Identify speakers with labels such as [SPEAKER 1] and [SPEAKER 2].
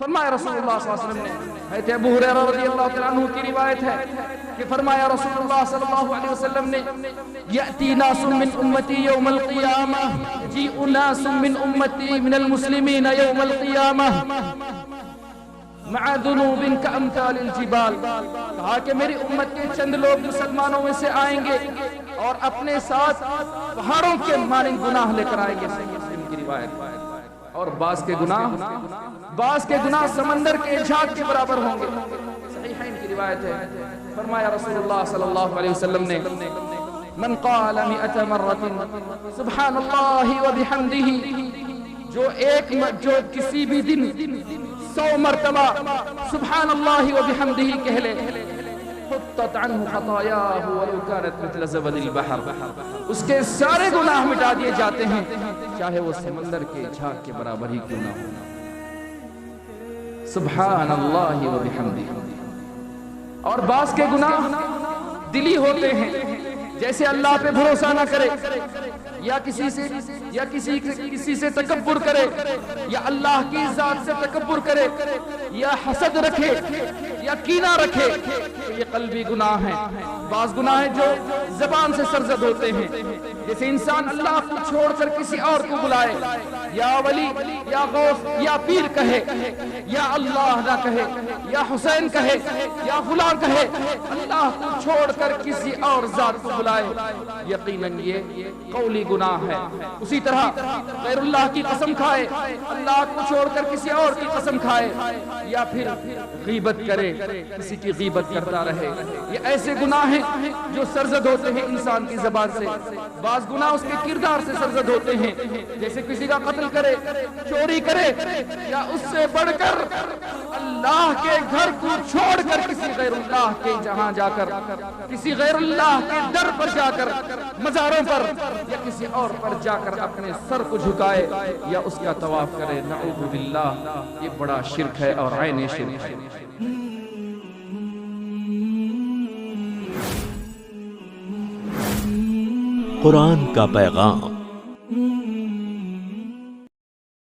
[SPEAKER 1] فرمایا رسول اللہ صلی اللہ علیہ وسلم نے، حضرت ابو ہریرہ رضی اللہ تعالیٰ عنہ کی روایت ہے کہ فرمایا رسول اللہ صلی اللہ علیہ وسلم نے، یأتی ناس من امتی یوم القیامہ، یجیء ناس من امتی من المسلمین یوم القیامہ مع ذنوب کامثال الجبال، کہا کہ میری امت کے چند لوگ مسلمانوں میں سے آئیں گے اور اپنے ساتھ پہاڑوں کے مانند گناہ لے کر آئیں گے، صحیح مسلم کی روایت، اور بعض کے گناہ سمندر کے جھاگ کے برابر ہوں گے، صحیحین کی روایت ہے۔ فرمایا رسول اللہ صلی اللہ علیہ وسلم نے، من قال 100 مرۃ سبحان اللہ وبحمدہ، جو کسی بھی دن 100 مرتبہ سبحان اللہ وبحمدہ کہہ لے، حطت عنہ خطایاہ ولو کانت مثل زبد البحر، اس کے سارے گناہ مٹا دیے جاتے ہیں چاہے وہ سمندر کے جھاگ کے برابر ہی کیوں نہ ہو۔ سبحان اللہ وبحمدہ۔ اور بعض کے گناہ دلی ہوتے ہیں، جیسے اللہ پہ بھروسہ نہ کرے، یا کسی سے تکبر کرے، یا اللہ کی ذات سے تکبر کرے، یا حسد رکھے، یا کینہ رکھے، یہ قلبی گناہ ہیں۔ بعض گناہ ہیں جو زبان سے سرزد ہوتے ہیں، جیسے انسان اللہ کو چھوڑ کر کسی اور کو بلائے، یا ولی یا غوث یا پیر کہے، یا اللہ نہ کہے، یا حسین کہے، یا فلان کہے، اللہ کو چھوڑ کر کسی اور ذات کو بلائے، یقیناً یہ قولی گناہ ہے۔ اسی طرح غیر اللہ کی قسم کھائے، اللہ کو چھوڑ کر کسی اور کی قسم کھائے، یا پھر غیبت کرے، کسی کی غیبت کرتا رہے، یہ ایسے گناہ ہیں جو سرزد ہوتے ہیں انسان کی زبان سے۔ بعض گناہ اس کے کردار سے سرزد ہوتے ہیں، جیسے کسی کا قتل کرے، چوری کرے، یا اس سے بڑھ کر اللہ کے گھر کو چھوڑ کر کسی غیر اللہ کے جہاں جا کر، کسی غیر اللہ کے در پر جا کر، مزاروں پر یا کسی اور پر جا کر اپنے سر کو جھکائے یا اس کا طواف کرے، نعوذ باللہ، یہ بڑا شرک ہے اور عین شرک ہے۔
[SPEAKER 2] قرآن کا پیغام